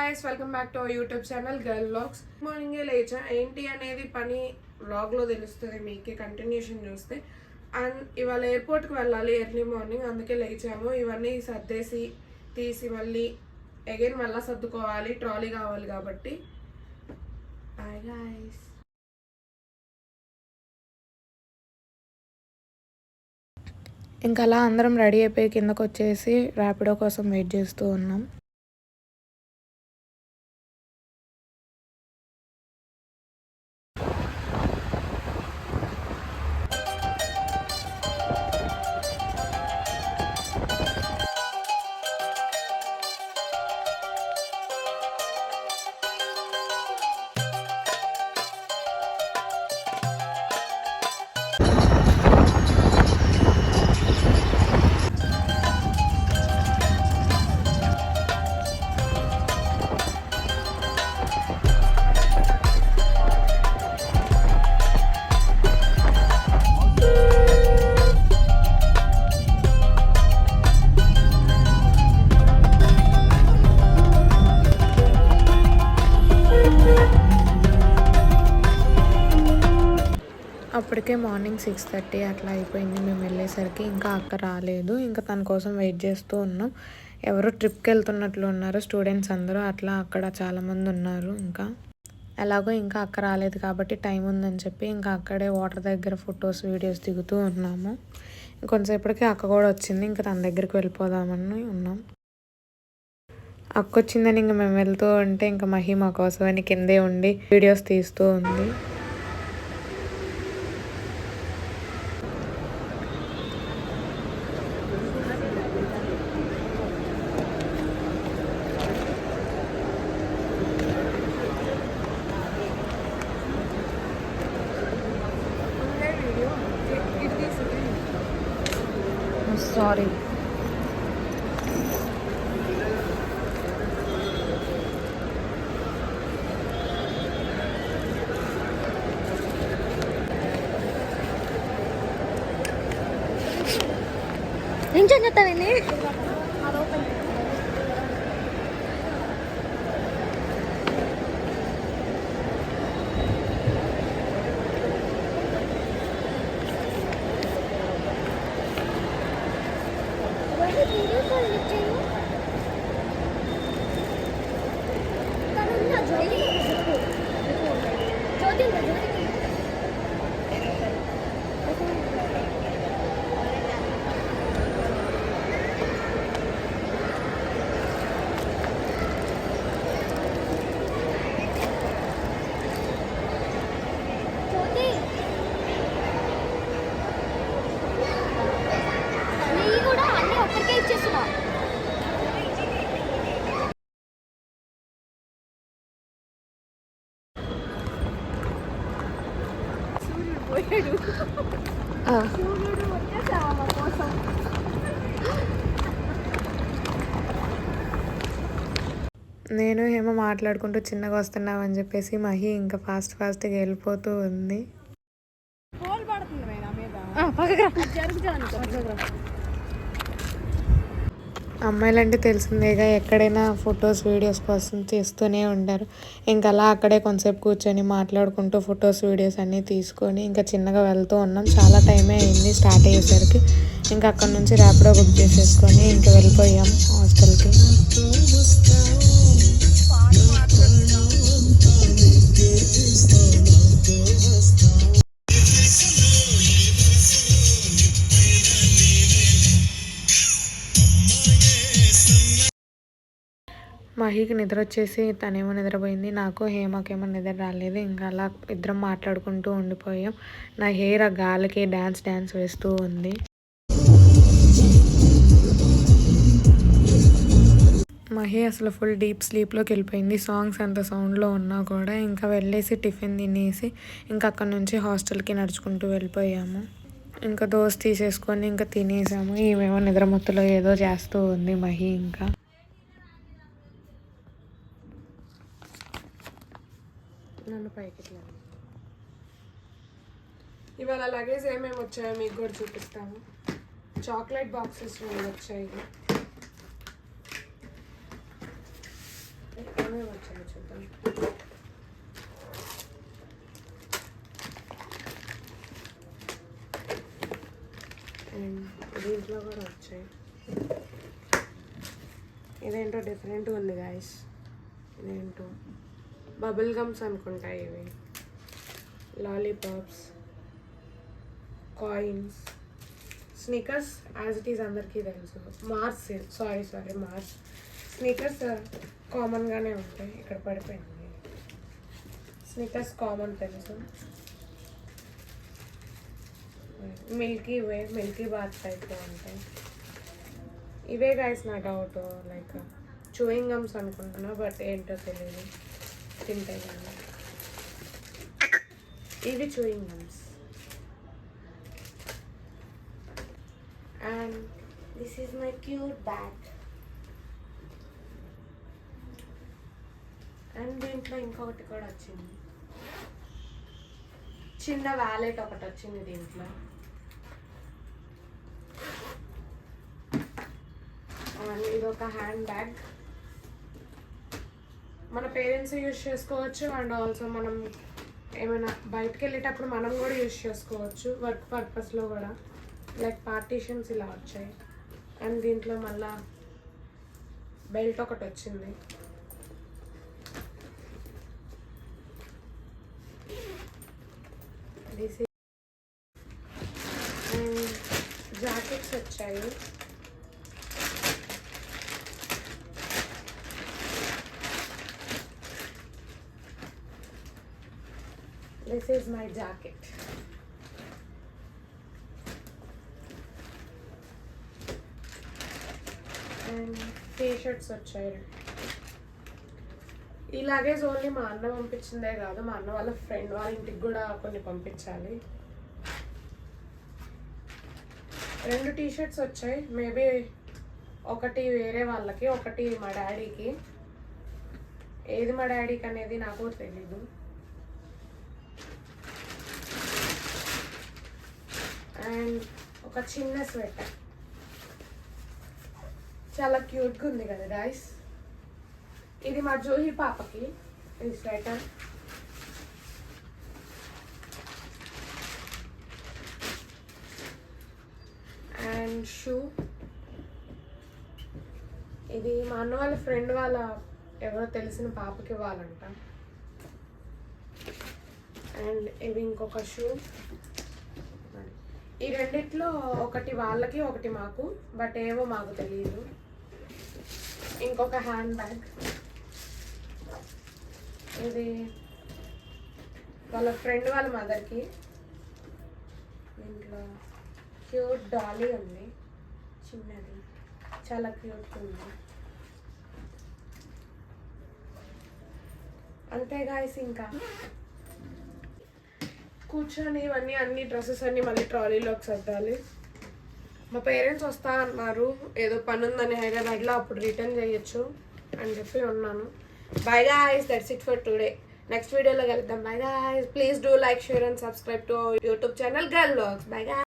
guys, welcome back to our YouTube channel Girl Vlogs. Morning లేచా ఏంటి అనేది పని వ్లాగ్ లో తెలుస్తుంది మీకు కంటిన్యూషన్ చూస్తే. అండ్ ఇవాళ ఎయిర్పోర్ట్ కి వెళ్ళాలి ఎర్లీ మార్నింగ్, అందుకే లేచాము. ఇవన్నీ సర్దేసి తీసి మళ్ళీ అగైన్ మళ్ళీ సర్దుకోవాలి, ట్రాలీ కావాలి కాబట్టి. Bye guys. ఇంకా అలా అందరం రెడీ అయిపోయి కిందకు వచ్చేసి ర్యాపిడో కోసం వెయిట్ చేస్తూ ఉన్నాం. అప్పటికే మార్నింగ్ 6:30 అట్లా అయిపోయింది మేము వెళ్ళేసరికి. ఇంకా అక్క రాలేదు, ఇంకా తన కోసం వెయిట్ చేస్తూ ఉన్నాం. ఎవరో ట్రిప్కి వెళ్తున్నట్లు ఉన్నారు స్టూడెంట్స్ అందరూ, అట్లా అక్కడ చాలామంది ఉన్నారు. ఇంకా ఎలాగో ఇంకా అక్క రాలేదు కాబట్టి టైం ఉందని చెప్పి ఇంకా అక్కడే వాటర్ దగ్గర ఫొటోస్ వీడియోస్ దిగుతూ ఉన్నాము. ఇంకొంతసేపటికి అక్క కూడా వచ్చింది, ఇంకా తన దగ్గరికి వెళ్ళిపోదామని ఉన్నాం. అక్క వచ్చిందని ఇంకా మేము వెళ్తూ ఉంటే ఇంకా మహి మా కోసమని కిందే ఉండి వీడియోస్ తీస్తూ ఉంది. సారీ. ఏం చెప్తానండి నేను ఏమో మాట్లాడుకుంటూ చిన్నగా వస్తున్నామని చెప్పేసి మహి ఇంకా ఫాస్ట్గా వెళ్ళిపోతూ ఉంది. అమ్మాయిలంటే తెలిసిందేగా, ఎక్కడైనా ఫొటోస్ వీడియోస్ కోసం తీస్తూనే ఉంటారు. ఇంకా అలా అక్కడే కొంతసేపు కూర్చొని మాట్లాడుకుంటూ ఫొటోస్ వీడియోస్ అన్నీ తీసుకొని ఇంకా చిన్నగా వెళ్తూ ఉన్నాం. చాలా టైమే అయింది స్టార్ట్ అయ్యేసరికి. ఇంకా అక్కడ నుంచి ర్యాపిడో బుక్ చేసేసుకొని ఇంకా వెళ్ళిపోయాం హాస్టల్కి. మహికి నిద్ర వచ్చేసి తనేమో నిద్రపోయింది, నాకు హేమకేమో నిద్ర రాలేదు. ఇంకా అలా ఇద్దరం మాట్లాడుకుంటూ ఉండిపోయాం. నా హెయిర్ ఆ గాలికి డ్యాన్స్ వేస్తూ ఉంది. మహి అసలు ఫుల్ డీప్ స్లీప్లోకి వెళ్ళిపోయింది, సాంగ్స్ అంత సౌండ్లో ఉన్నా కూడా. ఇంకా వెళ్ళేసి టిఫిన్ తినేసి ఇంకా అక్కడ నుంచి హాస్టల్కి నడుచుకుంటూ వెళ్ళిపోయాము. ఇంకా దోశ తీసేసుకొని ఇంకా తినేసాము. ఈమెమో నిద్రమత్తులో ఏదో చేస్తూ ఉంది మహి. ఇంకా నన్ను పైకి ఇవాళ లగేజ్ ఏమేమి వచ్చాయో మీకు కూడా చూపిస్తాము. చాక్లెట్ బాక్సెస్ వచ్చాయి. ఏమేమి వచ్చాయో చూద్దాం. అండ్ దీంట్లో కూడా వచ్చాయి. ఇదేంటో డిఫరెంట్గా ఉంది గాయస్. ఇదేంటో బబుల్ గమ్స్ అనుకుంటా ఇవి. Lollipops, coins, Snickers as it is అందరికీ తెలుసు. మార్స్ మార్స్ స్నీకర్స్ కామన్గానే ఉంటాయి. ఇక్కడ పడిపోయింది. స్నీకర్స్ కామన్ తెలుసు. మిల్కీ బాత్ టైప్లో ఉంటాయి. ఇవే గైస్ నా డౌట్, లైక్ చూయింగ్ గమ్స్ అనుకుంటున్నా, బట్ ఏంటో తెలియదు. తింటే కానీ ఇవి chewing gums. And this is my cute bag. And దీంట్లో ఇంకొకటి కూడా వచ్చింది, చిన్న వ్యాలెట్ ఒకటి వచ్చింది దీంట్లో. అండ్ ఇది ఒక హ్యాండ్ బ్యాగ్. మన పేరెంట్స్ యూజ్ చేసుకోవచ్చు, అండ్ ఆల్సో మనం ఏమైనా బయటకు వెళ్ళేటప్పుడు మనం కూడా యూజ్ చేసుకోవచ్చు వర్క్ పర్పస్లో కూడా. లైక్ పార్టీషన్స్ ఇలా వచ్చాయి. అండ్ దీంట్లో మళ్ళా బెల్ట్ ఒకటి వచ్చింది. అండ్ జాకెట్స్ వచ్చాయి. This is my jacket. And t-shirts వచ్చాయి. ఈ లగేజ్ ఓన్లీ మా అన్న పంపించిందే కాదు, మా అన్న వాళ్ళ ఫ్రెండ్ వాళ్ళ ఇంటికి కూడా కొన్ని పంపించాలి. 2 టీ-షర్ట్స్ వచ్చాయి. మేబీ ఒకటి వేరే వాళ్ళకి, ఒకటి మా డాడీకి. ఏది మా డాడీకి అనేది నాకు తెలీదు. అండ్ ఒక చిన్న స్వెటర్, చాలా క్యూట్గా ఉంది కదా గాయస్. ఇది మా జూహి పాపకి ఈ స్వెటర్. అండ్ షూ, ఇది మా అన్న వాళ్ళ ఫ్రెండ్ వాళ్ళ ఎవరో తెలిసిన పాపకి ఇవ్వాలంట. అండ్ ఇది ఇంకొక షూ. ఈ రెండిట్లో ఒకటి వాళ్ళకి, ఒకటి మాకు, బట్ ఏవో మాకు తెలియదు. ఇంకొక హ్యాండ్ బ్యాగ్, ఇది వాళ్ళ ఫ్రెండ్ వాళ్ళ మదర్కి. దీంట్లో క్యూట్ డాలీ ఉంది, చిన్నది, చాలా క్యూట్గా ఉంది. అంతే గాయస్. ఇంకా కూర్చొని ఇవన్నీ అన్ని డ్రెస్సెస్ అన్నీ మళ్ళీ ట్రాలీలోకి సర్దాలి. మా పేరెంట్స్ వస్తా అన్నారు, ఏదో పని ఉందని హైదరాబాద్లో, అప్పుడు రిటర్న్ చేయొచ్చు అని చెప్పి ఉన్నాను. By guys, that's it for today. Next వీడియోలో కలుద్దాం. By guys, please do like, share and subscribe to YouTube channel girl vlogs. By guys.